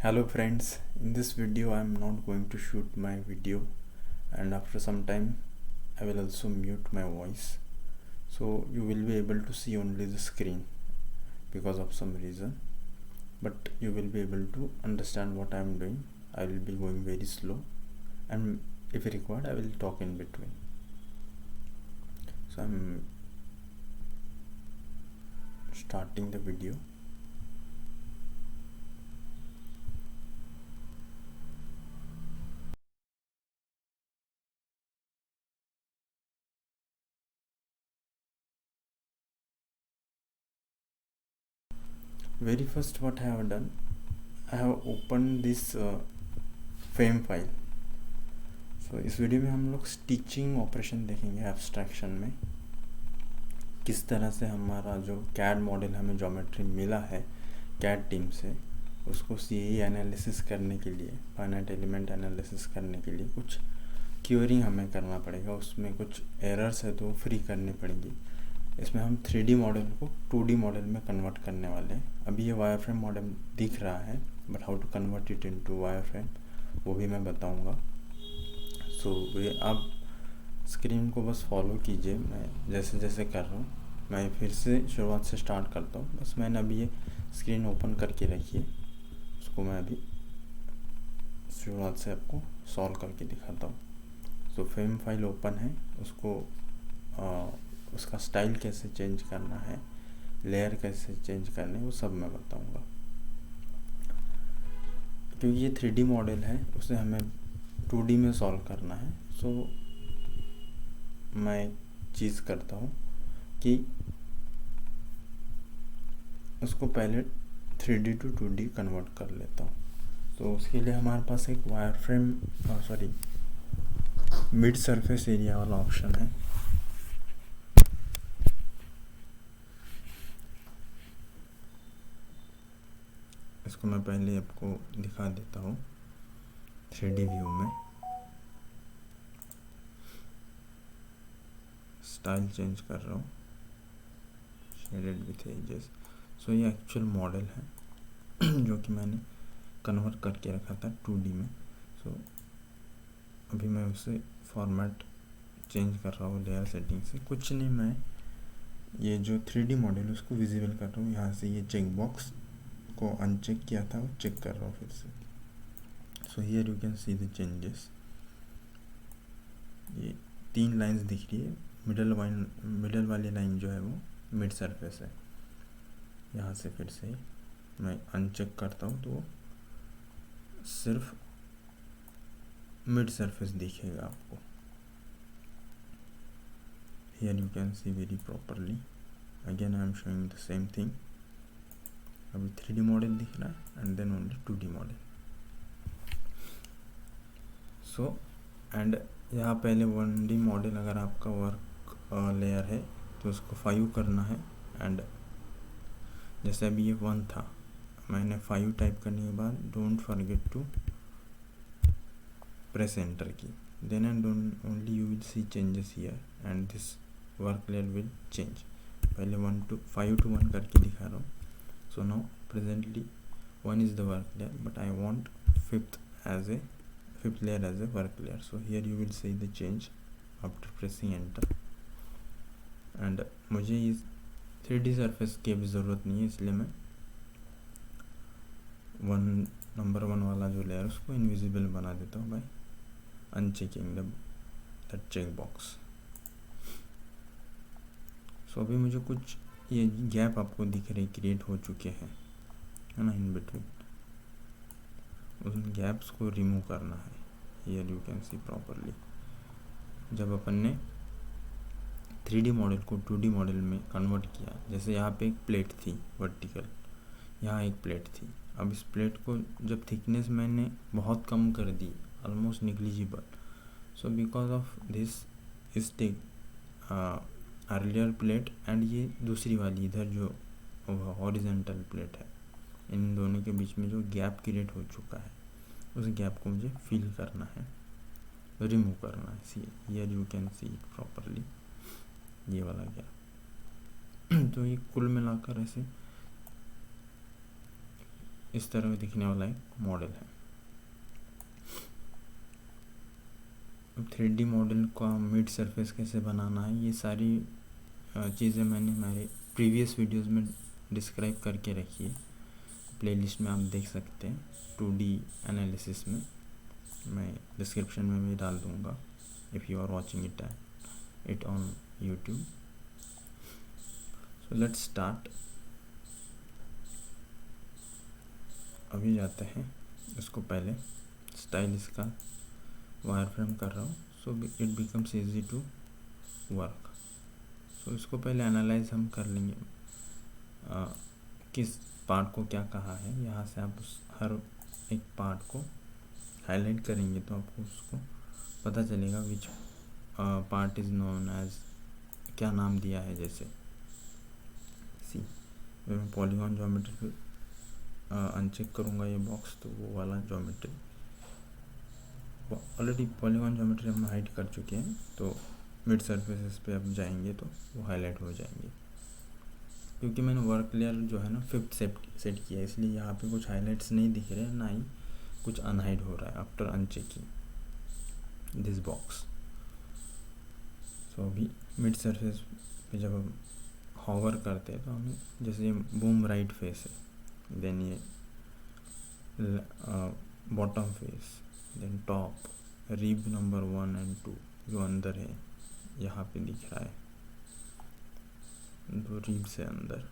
Hello friends, in this video I am not going to shoot my video, and after some time I will also mute my voice, so you will be able to see only the screen because of some reason, but you will be able to understand what I am doing. I will be going very slow, and if required I will talk in between. So I am starting the video. Very first what I have done, I have opened this frame file. तो इस video में हम लोग stitching operation देखेंगे abstraction में, किस तरह से हमारा जो कैड मॉडल हमें ज्योमेट्री मिला है कैड टीम से, उसको सीए एनालिसिस करने के लिए, फाइनाइट एलिमेंट एनालिसिस करने के लिए कुछ क्यूरिंग हमें करना पड़ेगा, उसमें कुछ एरर्स है तो फ्री करनी पड़ेगी। इसमें हम 3D मॉडल को 2D मॉडल में कन्वर्ट करने वाले हैं। अभी ये वायरफ्रेम मॉडल दिख रहा है, but how to convert it into wireframe वो भी मैं बताऊंगा। सो ये आप स्क्रीन को बस फॉलो कीजिए, मैं जैसे जैसे कर रहा हूँ। मैं फिर से शुरुआत से स्टार्ट करता हूँ। बस मैंने अभी ये स्क्रीन ओपन करके रखी है, उसको मैं अभी शुरुआत से आपको सॉल्व करके दिखाता हूँ। सो फ्रेम फाइल ओपन है, उसको उसका स्टाइल कैसे चेंज करना है, लेयर कैसे चेंज करने हैं, वो सब मैं बताऊँगा। क्योंकि ये 3D मॉडल है, उसे हमें 2D में सॉल्व करना है। सो मैं एक चीज़ करता हूँ कि उसको पहले 3D टू 2D कन्वर्ट कर लेता हूँ। तो उसके लिए हमारे पास एक वायरफ्रेम मिड सरफेस एरिया वाला ऑप्शन है। इसको मैं पहले आपको दिखा देता हूँ 3D व्यू में। स्टाइल चेंज कर रहा हूँ, शेडेड विथ एजेस। सो ये एक्चुअल मॉडल है जो कि मैंने कन्वर्ट करके रखा था 2D में। सो अभी मैं उसे फॉर्मेट चेंज कर रहा हूँ लेयर सेटिंग से। कुछ नहीं, मैं ये जो 3D मॉडल उसको विजिबल कर रहा हूँ। यहाँ से ये चेक बॉक्स को अनचेक किया था, वो चेक कर रहा हूँ फिर से। So here you can see the changes. ये 3 लाइंस दिख रही है। मिडल वाली लाइन जो है वो मिड सरफेस है। यहाँ से फिर से मैं अनचेक करता हूँ तो सिर्फ मिड सरफेस दिखेगा आपको। Here you can see very properly. Again I am showing the same thing. अभी 3D मॉडल दिख रहा है and then only 2D model. So and यहाँ पहले 1D मॉडल अगर आपका वर्क लेयर है तो उसको 5 करना है। एंड जैसे अभी ये 1 था, मैंने 5 टाइप करने के बाद don't forget to press enter key. Then and only you will see changes here and this work layer will change. पहले 5 to 1 करके दिखा रहा हूँ। So now presently 1 is the work layer, but I want fifth layer as a work layer. So here you will see the change after pressing enter. And मुझे इस 3D surface की भी ज़रूरत नहीं है, इसलिए मैं नंबर 1 वाला जो लेयर उसको इनविजिबल बना देता हूँ बाय अनचेकिंग दैट चेक बॉक्स। सो अभी मुझे कुछ ये गैप आपको दिख रहे क्रिएट हो चुके हैं, है ना, इन बिटवीन। उन गैप्स को रिमूव करना है। Here you can see properly. जब अपन ने 3D मॉडल को 2D मॉडल में कन्वर्ट किया, जैसे यहाँ पे एक प्लेट थी वर्टिकल, यहाँ एक प्लेट थी। अब इस प्लेट को जब थिकनेस मैंने बहुत कम कर दी, almost negligible, so because of this इस टेक अर्लियर प्लेट एंड ये दूसरी वाली इधर जो हॉरिजॉन्टल प्लेट है, इन दोनों के बीच में जो गैप क्रिएट हो चुका है, उस गैप को मुझे फिल करना है, रिमूव करना है। See here you can see it properly, ये वाला गैप। तो ये कुल मिलाकर ऐसे इस तरह दिखने वाला एक मॉडल है। अब 3D मॉडल का मिड सरफेस कैसे बनाना है, ये सारी चीज़ें मैंने हमारे प्रीवियस वीडियोस में डिस्क्राइब करके रखी है। प्लेलिस्ट में आप देख सकते हैं 2D एनालिसिस में, मैं डिस्क्रिप्शन में भी डाल दूँगा if you are watching it on YouTube. So let's start. अभी जाते हैं, इसको पहले स्टाइल इसका वायर फ्रेम कर रहा हूँ, so it becomes easy to work. So इसको पहले एनालाइज हम कर लेंगे किस पार्ट को क्या कहा है। यहाँ से आप उस हर एक पार्ट को हाईलाइट करेंगे तो आपको उसको पता चलेगा which part is known as, क्या नाम दिया है। जैसे सी मैं पॉलीगॉन ज्योमेट्री पे अनचेक करूँगा ये बॉक्स, तो वो वाला ज्योमेट्री ऑलरेडी पॉलीगॉन ज्योमेट्री हम हाइड कर चुके हैं, तो मिड सरफेसेस पे अब जाएंगे तो वो हाईलाइट हो जाएंगे। क्योंकि मैंने वर्क लेयर जो है ना 5th सेट किया है, इसलिए यहाँ पे कुछ हाईलाइट्स नहीं दिख रहे हैं, ना ही कुछ अनहाइड हो रहा है आफ्टर अनचेकिंग दिस बॉक्स। सो अभी मिड सरफेस पे जब हम हॉवर करते हैं तो हमें, जैसे बूम राइट फेस है, देन ये bottom face, then top, rib number 1 और 2 जो अंदर है, यहाँ पे दिख रहा है 2 रिब से अंदर,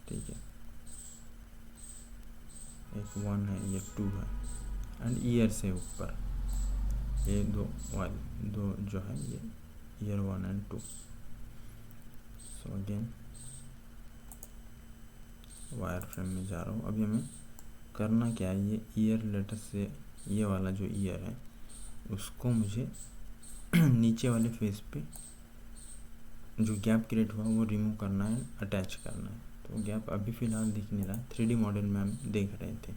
ठीक है। एक 1 है, ये 2 है, एंड ईयर से ऊपर ये दो जो है, ये ईयर 1 और 2। सो अगेन वायर फ्रेम में जा रहा हूँ। अभी हमें करना क्या है, ये ईयर लेटर से ये वाला जो ईयर है उसको मुझे नीचे वाले फेस पे जो गैप क्रिएट हुआ वो रिमूव करना है, अटैच करना है। तो गैप अभी फ़िलहाल दिख नहीं रहा। 3D मॉडल में हम देख रहे थे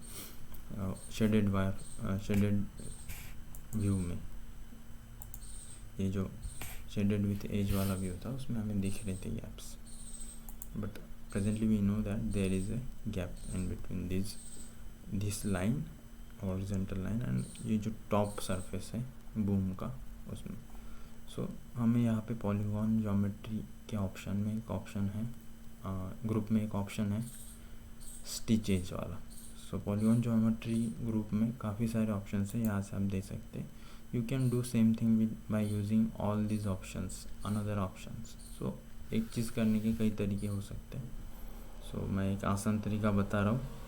शेडेड वायर, शेडेड व्यू में, ये जो शेडेड विथ एज वाला व्यू था उसमें हमें दिख रहे थे gaps, but presently we know that there is a gap in between this line, horizontal line, and ये जो टॉप सरफेस है बूम का उसमें। सो हमें यहाँ पे पॉलीगॉन ज्योमेट्री के ऑप्शन में एक ऑप्शन है, ग्रुप में एक ऑप्शन है स्टिच एज वाला। सो पॉलीगॉन ज्योमेट्री ग्रुप में काफ़ी सारे ऑप्शंस हैं, यहाँ से आप दे सकते हैं। You can do same thing with by using all this options, another options. So एक चीज़ करने के कई तरीके हो सकते हैं। सो मैं एक आसान तरीका बता रहा हूँ।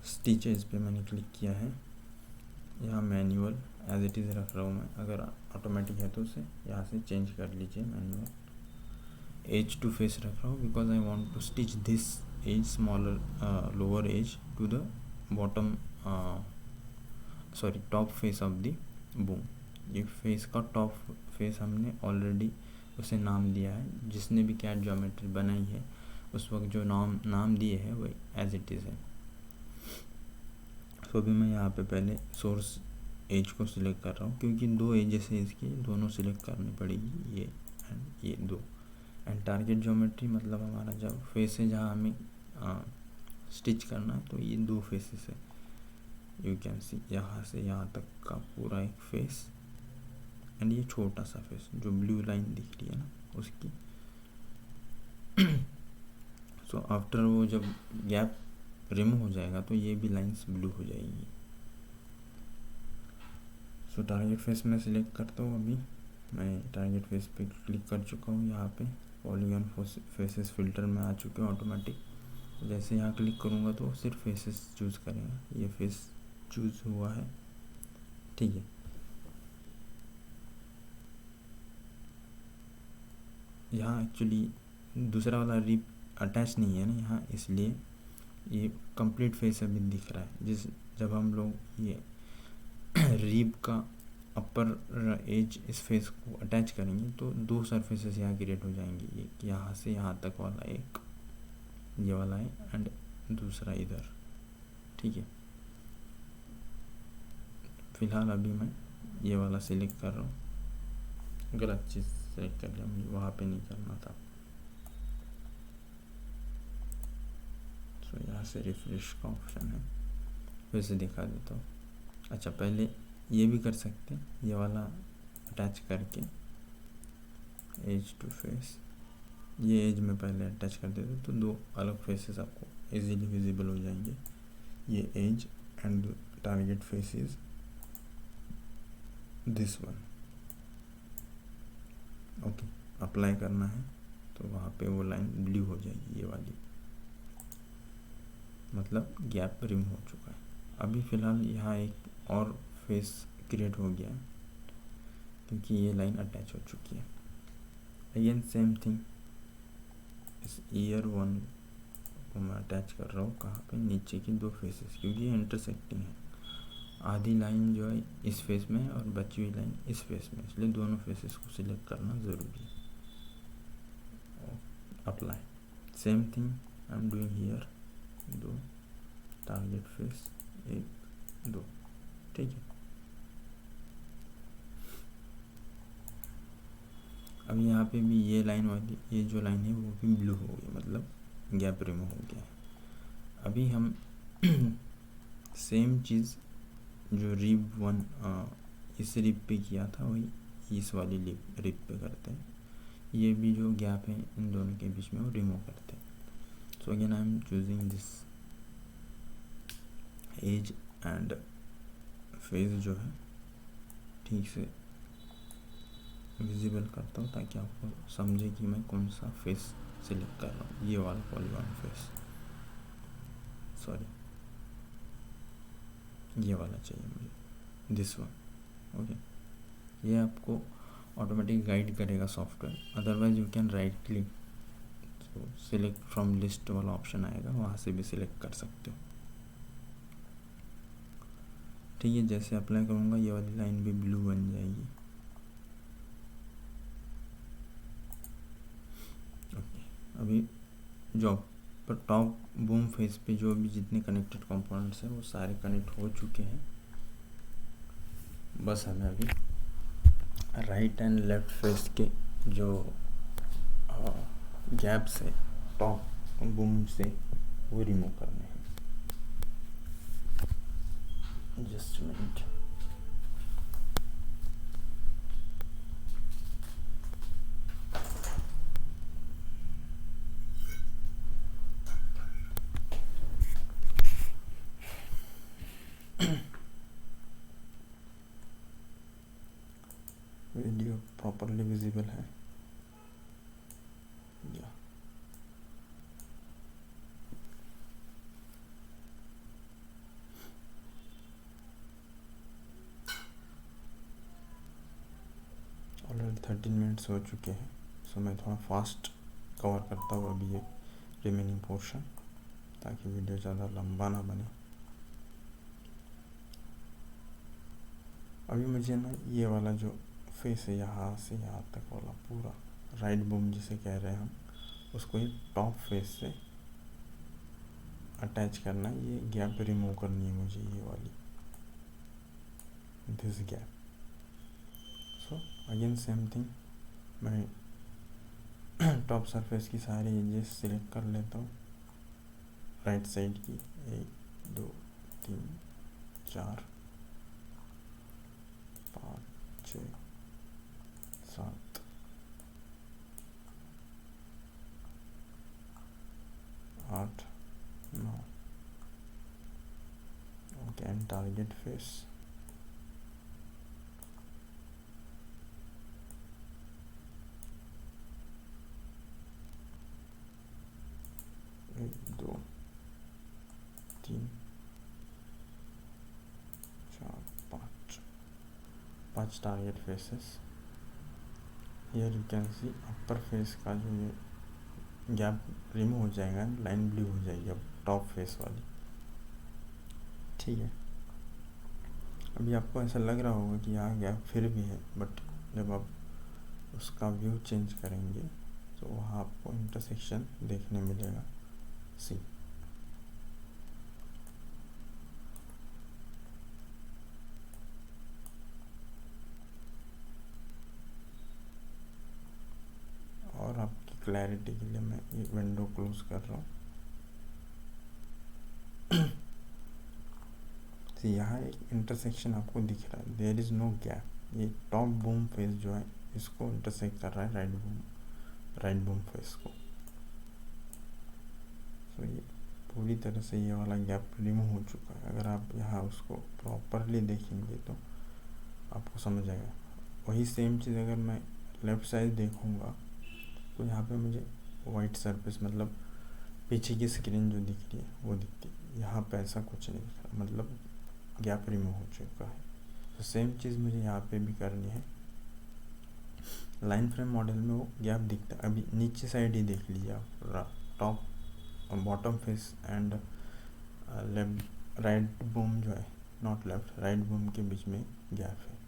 स्टिचेस पे मैंने क्लिक किया है, यहाँ मैनुअल एज इट इज़ रख रहा हूँ मैं, अगर ऑटोमेटिक है तो उसे यहाँ से चेंज कर लीजिए। मैनुअल एज टू फेस रख रहा हूँ because I want to stitch this edge smaller lower edge to the bottom top face of the boom. ये फेस का टॉप फेस हमने ऑलरेडी उसे नाम दिया है, जिसने भी कैड ज्योमेट्री बनाई है उस वक्त जो नाम दिए है वही एज इट इज़ है। तो अभी मैं यहाँ पे पहले सोर्स एज को सिलेक्ट कर रहा हूँ, क्योंकि 2 एजेस है इसकी, दोनों सिलेक्ट करनी पड़ेगी, ये एंड ये 2। एंड टारगेट ज्योमेट्री मतलब हमारा जब फेस है जहाँ हमें स्टिच करना है, तो ये 2 फेसेस है। यू कैन सी यहाँ से यहाँ तक का पूरा एक फेस, एंड ये छोटा सा फेस जो ब्लू लाइन दिख रही है ना उसकी। सो आफ्टर वो जब गैप रिमूव हो जाएगा तो ये भी लाइंस ब्लू हो जाएगी। सो टारगेट फेस में सिलेक्ट करता हूँ। अभी मैं टारगेट फेस पे क्लिक कर चुका हूँ, यहाँ पे पॉलीगॉन फेसेस फिल्टर में आ चुके हैं ऑटोमेटिक। जैसे यहाँ क्लिक करूँगा तो सिर्फ फेसेस चूज़ करेगा, ये फेस चूज़ हुआ है, ठीक है। यहाँ एक्चुअली दूसरा वाला रिप अटैच नहीं है ना यहाँ, इसलिए ये कंप्लीट फेस अभी दिख रहा है। जब हम लोग ये रिब का अपर एज इस फेस को अटैच करेंगे तो 2 सरफेसेस यहाँ क्रिएट हो जाएंगी, एक यहाँ से यहाँ तक वाला, एक ये वाला है, एंड दूसरा इधर, ठीक है। फिलहाल अभी मैं ये वाला सिलेक्ट कर रहा हूँ, गलत चीज़ सेलेक्ट कर लिया, मुझे वहाँ पे नहीं करना था। सो यहाँ से रिफ्रेश का ऑप्शन है, वैसे दिखा देता हूँ। अच्छा, पहले ये भी कर सकते हैं, ये वाला अटैच करके एज टू फेस, ये एज में पहले अटैच कर देते तो दो अलग फेसेस आपको इजीली विजिबल हो जाएंगे। ये edge and target face is this one. Okay, apply करना है तो वहाँ पे वो लाइन ब्लू हो जाएगी, ये वाली, मतलब गैप रिमूव हो चुका है। अभी फ़िलहाल यहाँ एक और फेस क्रिएट हो गया है क्योंकि ये लाइन अटैच हो चुकी है। अगेन सेम थिंग, इस ईयर वन को मैं अटैच कर रहा हूँ कहाँ पे, नीचे की दो फेसेस, क्योंकि ये इंटरसेक्टिंग है। आधी लाइन जो है इस फेस में और बची हुई लाइन इस फेस में, इसलिए दोनों फेसेस को सिलेक्ट करना ज़रूरी है। Apply, same thing I am doing here, दो टारगेट फेस, एक दो, ठीक है। अब यहाँ पे भी ये लाइन वाली, ये जो लाइन है वो भी ब्लू हो गई, मतलब गैप रिमूव हो गया। अभी हम सेम चीज़ जो रिप वन इस रिप पे किया था वही इस वाली रिप पे करते हैं। ये भी जो गैप है इन दोनों के बीच में वो रिमूव करते हैं। So again I am choosing this edge and face जो है ठीक से विजिबल करता हूँ ताकि आपको समझे कि मैं कौन सा फेस सिलेक्ट कर रहा हूँ। ये वाला पॉलीगॉन फेस, सॉरी ये वाला चाहिए मुझे, दिस वन। ओके, ये आपको ऑटोमेटिक गाइड करेगा software, otherwise you can write click, तो सिलेक्ट फ्रॉम लिस्ट वाला ऑप्शन आएगा, वहाँ से भी सिलेक्ट कर सकते हो। ठीक है, जैसे अप्लाई करूँगा ये वाली लाइन भी ब्लू बन जाएगी। ओके, अभी जो पर टॉप बूम फेस पे जो भी जितने कनेक्टेड कंपोनेंट्स हैं वो सारे कनेक्ट हो चुके हैं। बस हमें अभी राइट एंड लेफ्ट फेस के जो गैप्स है टॉप बूम से वो रिमूव करने हैं। Just minute, video properly visible है या ऑलरेडी 13 मिनट्स हो चुके हैं। सो मैं थोड़ा फास्ट कवर करता हूँ अभी ये रिमेनिंग पोर्शन, ताकि वीडियो ज़्यादा लंबा ना बने। अभी मुझे ना ये वाला जो फेस है यहाँ से यहाँ तक वाला पूरा राइट बूम जिसे कह रहे हैं हम, उसको ही टॉप फेस से अटैच करना है। ये गैप रिमूव करनी है मुझे, ये वाली this gap. So again same thing, मैं टॉप सरफेस की सारी एजेस सिलेक्ट कर लेता हूँ, राइट साइड की 1 2 3 4 5 6 7 8 9। ओके, एंड टारगेट फेस, एक 2 3 4 5 target faces. Here you can C upper face का जो ये गैप रिमूव हो जाएगा, लाइन ब्लू हो जाएगी अब टॉप फेस वाली। ठीक है, अभी आपको ऐसा लग रहा होगा कि यहाँ गैप फिर भी है, बट जब आप उसका व्यू चेंज करेंगे तो वहाँ आपको इंटरसेक्शन देखने मिलेगा। सी, और आपकी क्लैरिटी के लिए मैं ये विंडो क्लोज कर रहा हूँ। तो यहाँ एक इंटरसेक्शन आपको दिख रहा है, देयर इज़ नो गैप। ये टॉप बूम फेस जो है इसको इंटरसेक्ट कर रहा है राइट बूम फेस को। तो ये पूरी तरह से ये वाला गैप रिमूव हो चुका है। अगर आप यहाँ उसको प्रॉपरली देखेंगे तो आपको समझ आएगा। वही सेम चीज़ अगर मैं लेफ़्ट साइड देखूँगा तो यहाँ पे मुझे वाइट सरफेस मतलब पीछे की स्क्रीन जो दिख रही है वो दिखती है। यहाँ पे ऐसा कुछ नहीं दिख रहा, मतलब गैप रिमूव हो चुका है। तो सेम चीज़ मुझे यहाँ पे भी करनी है। लाइन फ्रेम मॉडल में वो गैप दिखता है। अभी नीचे साइड ही देख लीजिए आप, top bottom face and left right boom जो है, नॉट लेफ्ट राइट बूम के बीच में गैप है,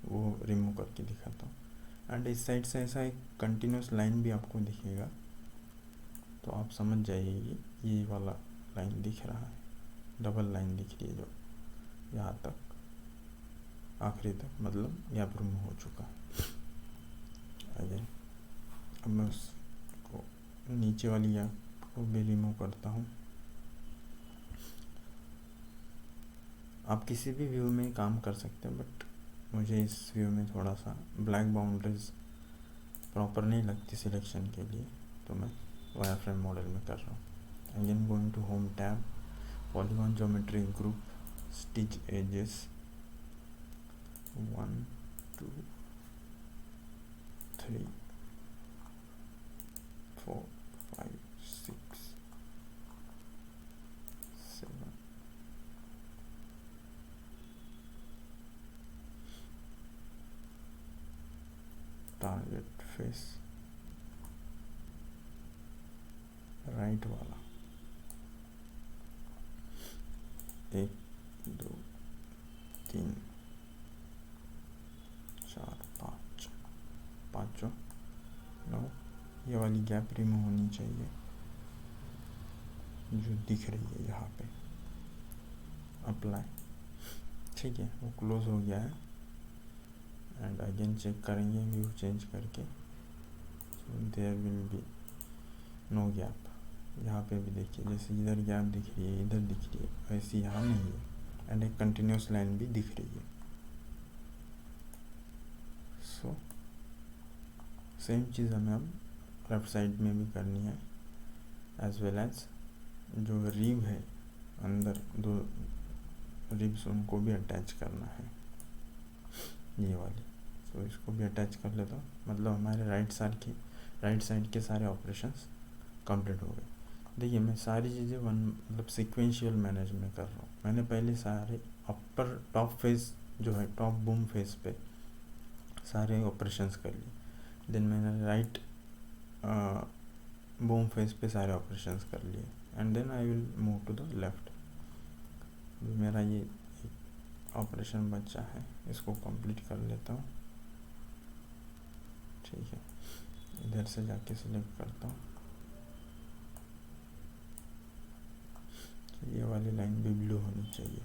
वो रिमूव करके दिखाता हूँ। एंड इस साइड से ऐसा एक कंटिन्यूस लाइन भी आपको दिखेगा, तो आप समझ जाइए ये वाला लाइन दिख रहा है, डबल लाइन दिख रही है जो यहाँ तक आखिरी तक, मतलब गैप रिमूव हो चुका है। अगेन अब मैं उसको नीचे वाली गैप को भी रिमूव करता हूँ। आप किसी भी व्यू में काम कर सकते हैं, बट मुझे इस व्यू में थोड़ा सा ब्लैक बाउंड्रीज प्रॉपर नहीं लगती सिलेक्शन के लिए, तो मैं वायर फ्रेम मॉडल में कर रहा हूँ। Again going to home tab, polygon geometry group, stitch edges 1 2 3 4 5 6 7 target face right वाला 1 2 3 4 5 पाँचों 9, ये वाली गैप रिमूव होनी चाहिए जो दिख रही है यहाँ पे। अप्लाई, ठीक है, वो क्लोज हो गया है। एंड अगेन चेक करेंगे व्यू चेंज करके, so there will be no gap. यहाँ पे भी देखिए, जैसे इधर गैप दिख रही है, इधर दिख रही है, वैसे यहाँ नहीं है। एंड एक कंटिन्यूस लाइन भी दिख रही है। सो सेम चीज़ हमें अब लेफ्ट साइड में भी करनी है, एज वेल एज जो रिब है अंदर, दो रिब्स उनको भी अटैच करना है, ये वाली। सो इसको भी अटैच कर लेता हूँ, मतलब हमारे राइट साइड के सारे ऑपरेशंस कंप्लीट हो गए। देखिए मैं सारी चीज़ें मतलब सिक्वेंशियल मैनेज में कर रहा हूँ। मैंने पहले सारे अपर टॉप फेस जो है, टॉप बूम फेस पे सारे ऑपरेशंस कर लिए। देन मैंने राइट बूम फेस पे सारे ऑपरेशंस कर लिए, and then I will move to the left. मेरा ये ऑपरेशन बचा है, इसको कंप्लीट कर लेता हूँ। ठीक है, इधर से जाके सिलेक्ट करता हूँ, तो ये वाली लाइन भी ब्लू होनी चाहिए।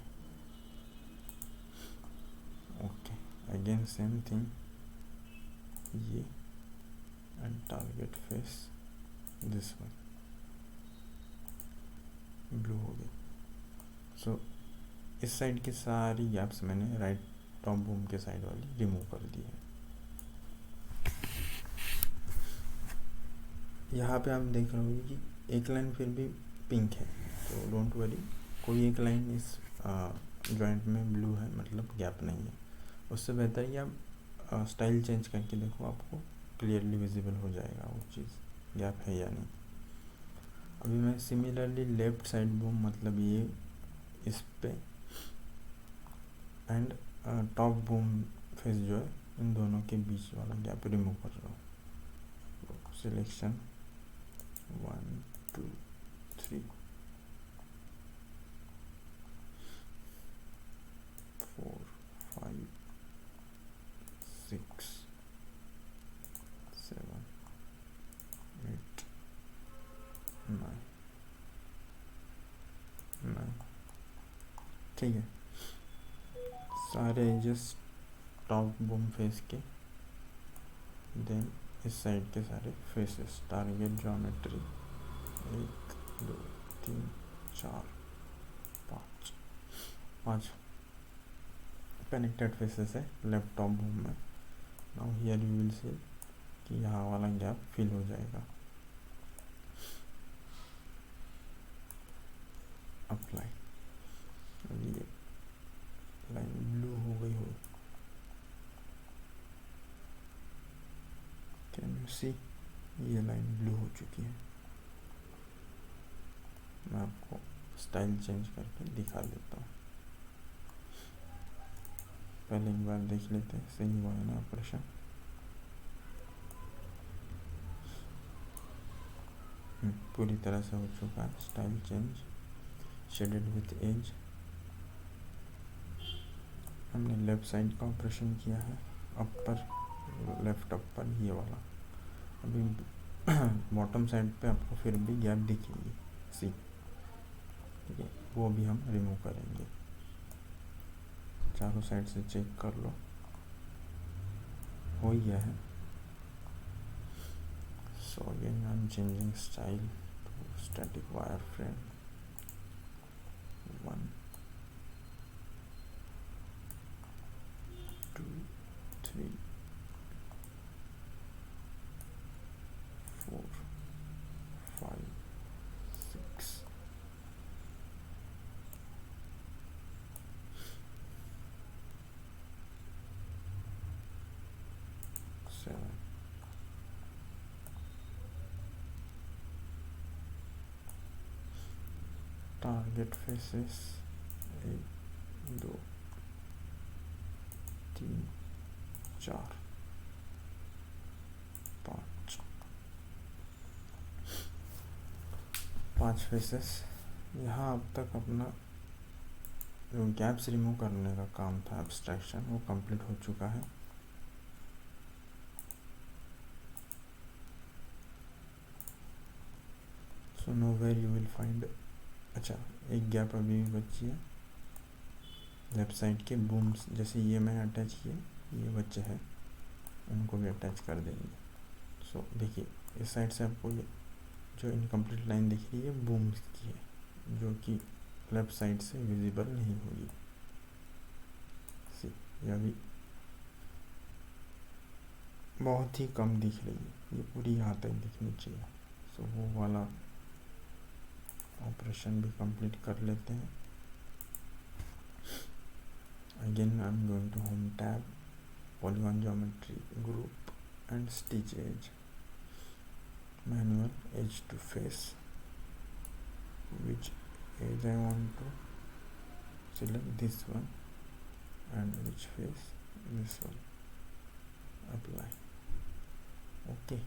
ओके, अगेन सेम थिंग, ये and target face this one blue हो गई। सो इस साइड की सारी गैप्स मैंने राइट टॉप बूम के साइड वाली रिमूव कर दी है। यहाँ पे आप देख रहे होंगे कि एक लाइन फिर भी पिंक है, तो डोंट वरी, कोई एक लाइन इस जॉइंट में ब्लू है, मतलब गैप नहीं है। उससे बेहतर है कि आप स्टाइल चेंज करके देखो, आपको क्लियरली विजिबल हो जाएगा वो चीज़ गैप है या नहीं। अभी मैं सिमिलरली लेफ्ट साइड बूम, मतलब ये इस पे, एंड टॉप बूम फेस जो है, इन दोनों के बीच वाला गैप रिमूव कर रहा हूँ। सिलेक्शन 1 2 3 4 5 6 7 8 9 9, ठीक है। सारे एजेस टॉप बूम फेस के, देन इस साइड के सारे faces, target geometry 1 2 3 4 5, 5 connected faces है लेफ्ट टॉप बूम में। नाउ हियर यू विल सी कि यहाँ वाला गैप फिल हो जाएगा। अप्लाई, ये लाइन ब्लू हो गई हो, कैन यू सी, ये लाइन ब्लू हो चुकी है। मैं आपको स्टाइल चेंज करके दिखा देता हूँ। पहले एक बार देख लेते हैं सही हुआ है ना ऑपरेशन। पूरी तरह से हो चुका है। Style change, shaded with edge, हमने लेफ्ट साइड का ऑपरेशन किया है, अपर लेफ्ट अपर ये वाला। अभी बॉटम साइड पे आपको फिर भी गैप दिखेगी सी, ठीक है, वो भी हम रिमूव करेंगे। चारों साइड से चेक कर लो, हो गया है। So again I am changing style to static wire frame 1 2 3 4 5 6 7 target faces 1 2 3 4 5 faces. यहाँ अब तक अपना जो गैप्स रिमूव करने का काम था एब्स्ट्रैक्शन, वो कंप्लीट हो चुका है। So nowhere you will find, अच्छा एक गैप अभी भी बची है लेफ्ट साइड के बूम्स, जैसे ये मैंने अटैच किए, ये बच्चे हैं, उनको भी अटैच कर देंगे। सो देखिए इस साइड से आपको ये जो इनकम्प्लीट लाइन दिख रही है बूम्स की है, जो कि लेफ्ट साइड से विजिबल नहीं होगी। सी, ये अभी बहुत ही कम दिख रही है, ये पूरी यहाँ तक दिखनी चाहिए। सो वो वाला ऑपरेशन भी कंप्लीट कर लेते हैं। Again I am going to home tab, polygon geometry, group and stitch edge, manual edge to face, which edge I want to select, this one, and which face, this one, apply, okay।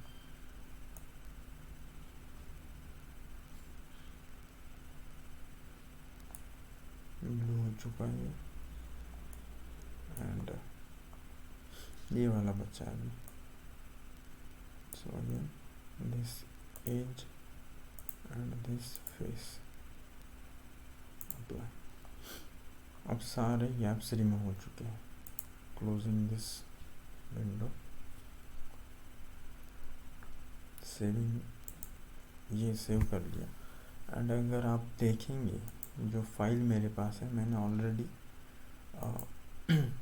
Blue हो चुका है and ये वाला बचा है अभी। So again this edge and this face, apply। अब सारे गैप्स रिमूव हो चुके हैं। क्लोजिंग दिस विंडो, सेविंग, ये सेव कर लिया। एंड अगर आप देखेंगे जो फाइल मेरे पास है, मैंने already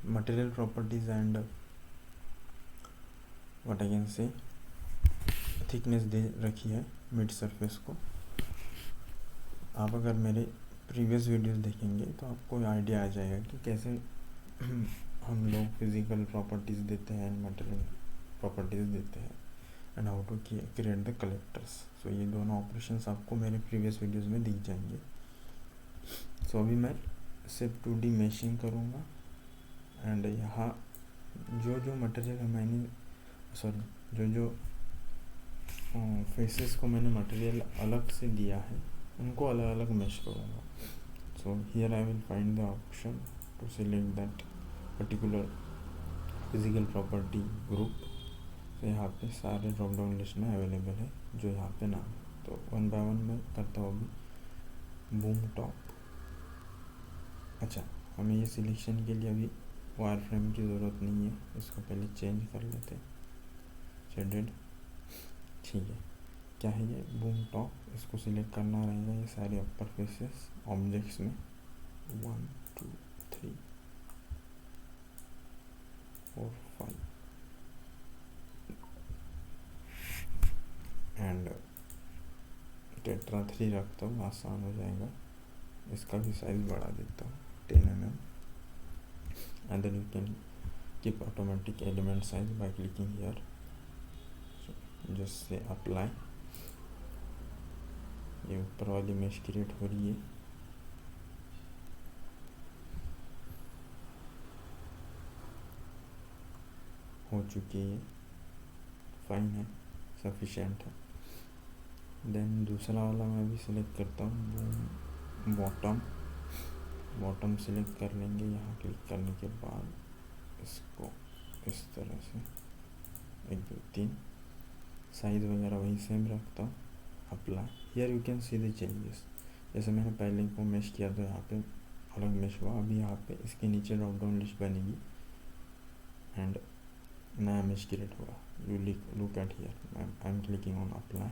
material properties and what I can say thickness दे रखी है मिड सरफेस को। आप अगर मेरे प्रीवियस वीडियोस देखेंगे तो आपको आइडिया आ जाएगा कि कैसे हम लोग फिज़िकल प्रॉपर्टीज़ देते हैं एंड मटेरियल प्रॉपर्टीज़ देते हैं and how to create the collectors. So ये दोनों ऑपरेशंस आपको मेरे प्रीवियस वीडियोस में दिख जाएंगे। सो अभी मैं सिर्फ 2D मैशिंग करूँगा एंड यहाँ जो जो मटेरियल मैंने जो फेसेस को मैंने मटेरियल अलग से दिया है, उनको अलग अलग मैश करूँगा। So here I will find the option to select that particular physical property group. तो यहाँ पे सारे ड्रॉप डाउन लिस्ट में अवेलेबल है जो यहाँ पे नाम। तो 1 बाय 1 मैं करता हूँ अभी। बूम टॉप, अच्छा हमें ये सिलेक्शन के लिए अभी वायर फ्रेम की ज़रूरत नहीं है, इसको पहले चेंज कर लेते हैं, शेडेड, ठीक है। क्या है ये बूम टॉप, इसको सिलेक्ट करना रहेगा ये सारे अपर फेसेस ऑब्जेक्ट्स में 1 2 3 4 5 एंड टेट्रा 3 रखता हूँ, आसान हो जाएगा। इसका भी साइज बढ़ा देता हूँ 10 mm and then you can keep automatic element size by clicking here. So just say apply। ये ऊपर वाली mesh क्रिएट हो रही है। हो चुकी है, फाइन है, सफिशेंट है। देन दूसरा वाला मैं भी सिलेक्ट करता हूँ, बॉटम सिलेक्ट कर लेंगे। यहाँ क्लिक करने के बाद इसको इस तरह से 1 2 3 साइज वगैरह वही सेम रखता हूँ। Apply, here you can see the changes. जैसे मैंने पहले को मेश किया तो यहाँ पे अलग मेश हुआ, अभी यहाँ पे इसके नीचे ड्रॉप डाउन लिस्ट बनेगी एंड नया मेश क्रिएट हुआ। You look at here, I am clicking on apply.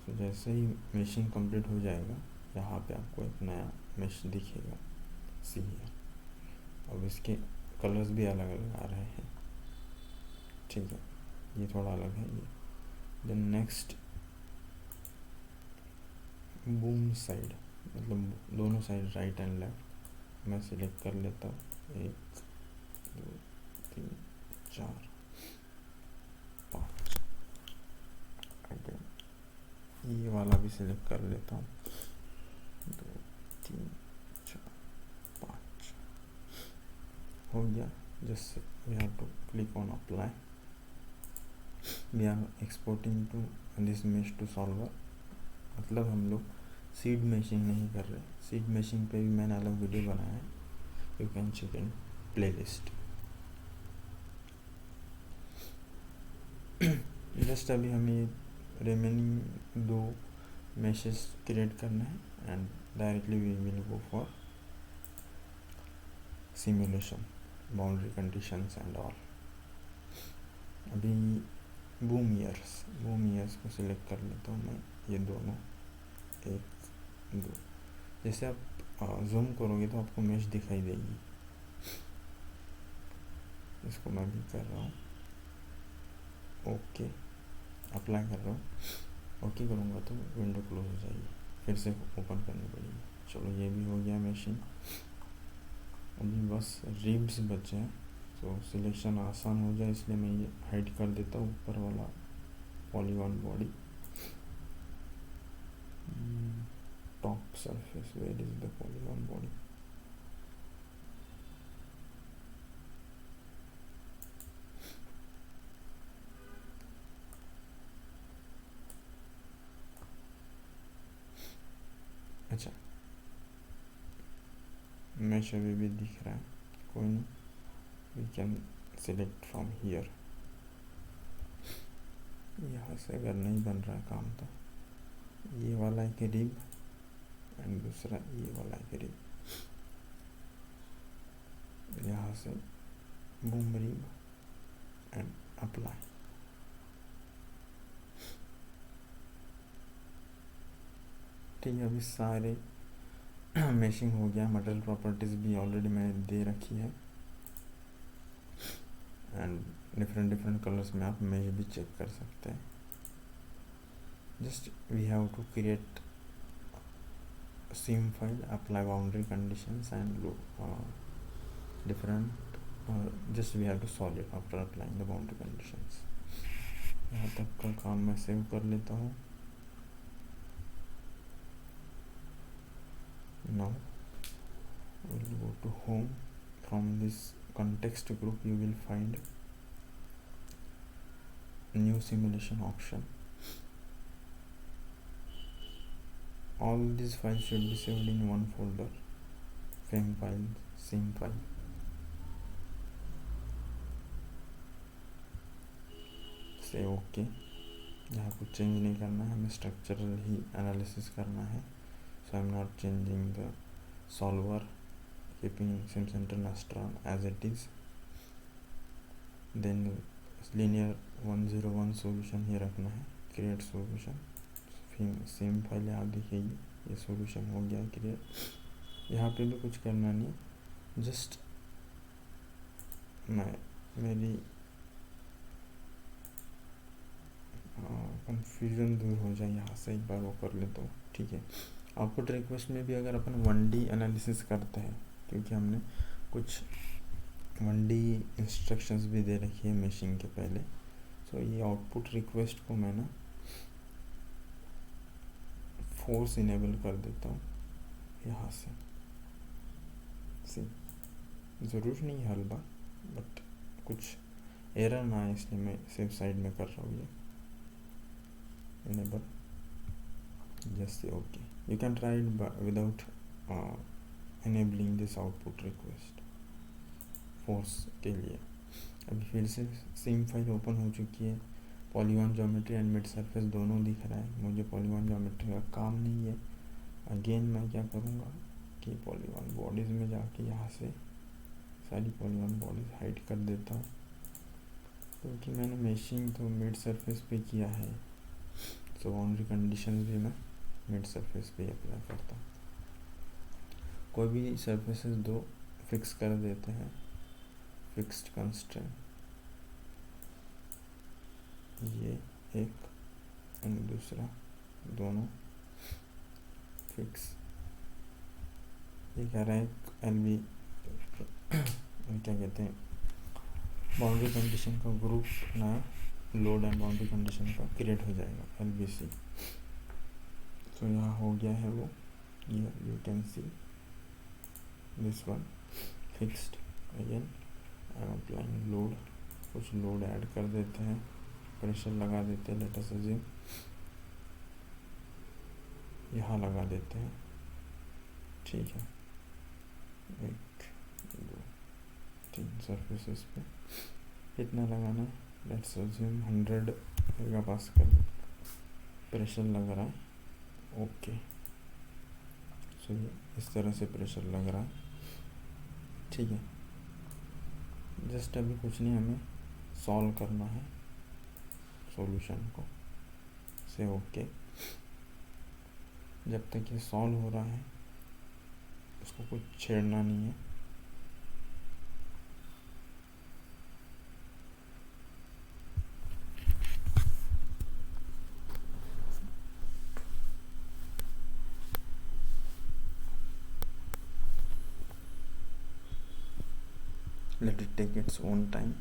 तो जैसे ही मेशिंग कंप्लीट हो जाएगा, यहाँ पे आपको एक नया मेश दिखेगा, सी हियर। अब इसके कलर्स भी अलग अलग आ रहे हैं, ठीक है, ये थोड़ा अलग है ये। देन नेक्स्ट बूम साइड, मतलब दोनों साइड राइट एंड लेफ्ट मैं सिलेक्ट कर लेता हूँ। 1 2 3 4 5 अगेन ये वाला भी सिलेक्ट कर लेता हूँ। 2 3 4 5 हो गया। Just we have to click on apply. We are exporting to this mesh to solver, मतलब हम लोग सीड मेशिंग नहीं कर रहे। सीड मेशिंग पे भी मैंने अलग वीडियो बनाया है, you can check in playlist. Just अभी हमें रिमेनिंग 2 meshes क्रिएट करना है and directly we will go for simulation, boundary conditions and all. अभी बूम ईयर्स को सिलेक्ट कर लेता हूँ मैं, ये दोनों 1 2। जैसे आप जूम करोगे तो आपको मेश दिखाई देगी। इसको मैं भी कर रहा हूँ, ओके अप्लाई कर रहा हूँ। ओके करूँगा तो विंडो क्लोज हो जाएगी, फिर से ओपन करनी पड़ेगी। चलो ये भी हो गया मेशिंग। अभी बस रिब्स बचे हैं, तो सिलेक्शन आसान हो जाए इसलिए मैं ये हाइड कर देता हूँ ऊपर वाला polygon body. Top surface, where is the polygon body? अच्छा, मेश अभी भी दिख रहा है, कोई नहीं, we can select from here. यहाँ से अगर नहीं बन रहा है काम तो ये वाला एक रिब एंड दूसरा ये वाला एक रिब, यहाँ से बूम रिब एंड अप्लाई। ठीक है, अभी सारे मेशिंग हो गया। मटेरियल प्रॉपर्टीज भी ऑलरेडी मैंने दे रखी है एंड डिफरेंट कलर्स में आप मेश भी चेक कर सकते हैं। Just we have to create seam file, apply boundary conditions and different just we have to solve it after applying the boundary conditions। यहाँ तक का काम मैं सेव कर लेता हूँ। now we'll go to home। from this context group you will find new simulation option। all these files should be saved in one folder, fame file, sim file। से okay, यहाँ कुछ चेंज नहीं करना है, हमें स्ट्रक्चरल ही analysis करना है। So I am not changing the solver, keeping Simcenter Nastran as it is. Then linear 101 solution ही रखना है, क्रिएट सॉल्यूशन, सेम फाइल आप देखिए, ये सॉल्यूशन हो गया क्रिएट। यहाँ पे भी कुछ करना नहीं, जस्ट मेरी कंफ्यूजन दूर हो जाए यहाँ से, एक बार वो कर लेता हूँ, ठीक है। आउटपुट रिक्वेस्ट में भी अगर अपन 1D एनालिसिस करते हैं, क्योंकि हमने कुछ 1D इंस्ट्रक्शंस भी दे रखी है मैशिंग के पहले, तो ये आउटपुट रिक्वेस्ट को मैं ना फोर्स इनेबल कर देता हूँ यहाँ से। ज़रूर नहीं हर बार, बट कुछ एरर ना आए इसलिए मैं सेफ साइड में कर रहा हूँ ये enable. Just okay, you can try it without enabling this output request force के लिए। अभी फिर से सेम फाइल ओपन हो चुकी है, polygon geometry and mid surface दोनों दिख रहा है। मुझे पॉलीगॉन ज्योमेट्री का काम नहीं है। अगेन मैं क्या करूँगा कि पॉलीगॉन बॉडीज़ में जाके यहाँ से सारी पॉलीगॉन बॉडीज़ हाइड कर देता हूँ, क्योंकि मैंने मैशिंग तो मिड सरफेस पे किया है, तो बाउंड्री कंडीशन भी मैं मिड सरफेस पे अप्लाई करता हूँ। कोई भी सरफेसेस दो फिक्स कर देते हैं, फिक्स्ड कंस्ट्रेंट, ये एक और दूसरा, दोनों फिक्स। ये कह रहा है LV क्या कहते हैं, बाउंड्री कंडीशन का ग्रुप नया लोड एंड बाउंड्री कंडीशन का क्रिएट हो जाएगा LBC। तो यहाँ हो गया है वो, ये you can see this one fixed. Again I am applying load, कुछ लोड ऐड कर देते हैं, प्रेशर लगा देते हैं, लेट अस अज्यूम यहाँ लगा देते हैं, ठीक है। 1 2 3 सरफेसेस पे कितना लगाना है, लेट्स अज्यूम 100 मेगापास्कल प्रेशर लग रहा है, ओके। सो ये इस तरह से प्रेशर लग रहा है, ठीक है। जस्ट अभी कुछ नहीं, हमें सॉल्व करना है सॉल्यूशन को से, ओके। जब तक ये सॉल्व हो रहा है उसको कुछ छेड़ना नहीं है। Let it take its own time.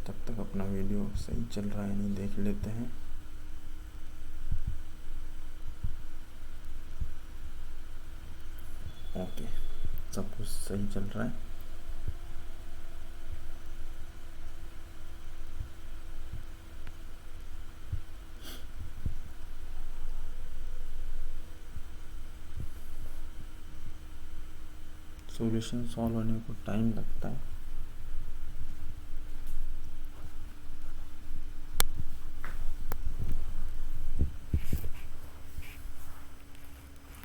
तब तक अपना वीडियो सही चल रहा है नहीं देख लेते हैं। ओके, सब कुछ सही चल रहा है। सॉल्यूशन सॉल्व होने को टाइम लगता है।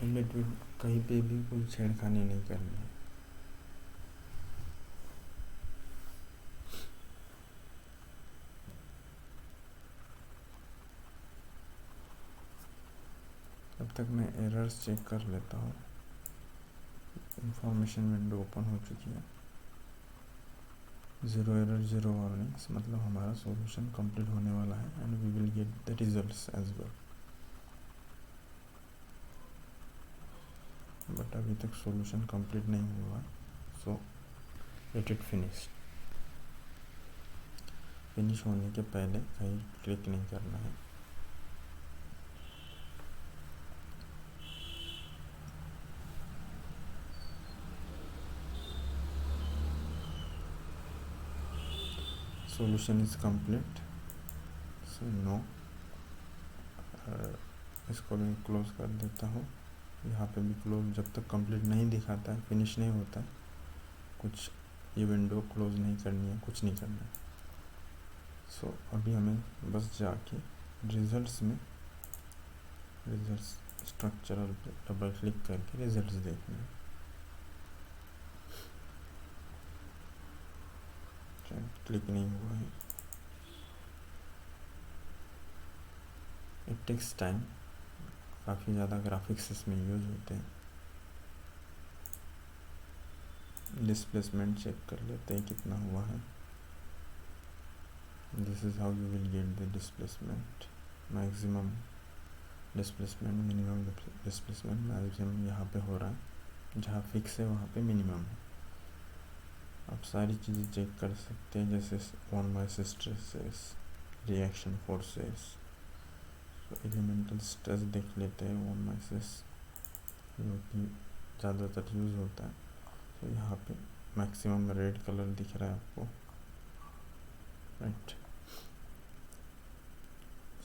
बिटवीन कहीं पे भी कोई छेड़खानी नहीं करनी है। तब तक मैं एरर्स चेक कर लेता हूँ। इंफॉर्मेशन विंडो ओपन हो चुकी है, 0 एरर 0 वार्निंग्स, मतलब हमारा सॉल्यूशन कंप्लीट होने वाला है and we will get the results as well. But अभी तक सॉल्यूशन कंप्लीट नहीं हुआ है, so let it finish. Finish होने के पहले कहीं क्लिक नहीं करना है। Solution is complete, so no. इसको भी क्लोज कर देता हूँ। यहाँ पे भी क्लोज, जब तक कंप्लीट नहीं दिखाता है, फिनिश नहीं होता है, कुछ ये विंडो क्लोज नहीं करनी है, कुछ नहीं करना है। सो अभी हमें बस जाके रिजल्ट्स में, रिजल्ट्स स्ट्रक्चरल पे डबल क्लिक करके रिजल्ट्स देखना है। क्लिक नहीं हुआ है, इट टेक्स टाइम, काफ़ी ज़्यादा ग्राफिक्स इसमें यूज़ होते हैं। डिस्प्लेसमेंट चेक कर लेते हैं कितना हुआ है। This is how you will get the displacement, maximum displacement, minimum displacement. Maximum यहाँ पे हो रहा है, जहाँ फिक्स है वहाँ पे मिनिमम है। आप सारी चीज़ें चेक कर सकते हैं, जैसे one mass stresses, reaction forces. तो एलिमेंटल स्ट्रेस देख लेते हैं, वन माइसिस जो कि ज़्यादातर यूज़ होता है। तो यहाँ पे मैक्सिमम रेड कलर दिख रहा है आपको, right.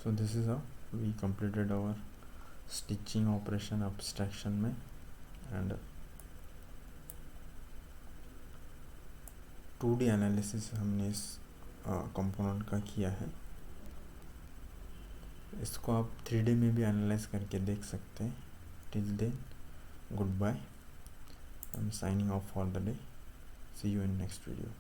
So this is how we completed our stitching operation abstraction में। एंड 2D एनालिसिस हमने इस कंपोनेंट का किया है। इसको आप 3D में भी एनालाइज करके देख सकते हैं। Till then, goodbye, I am signing off for the day, see you in next video.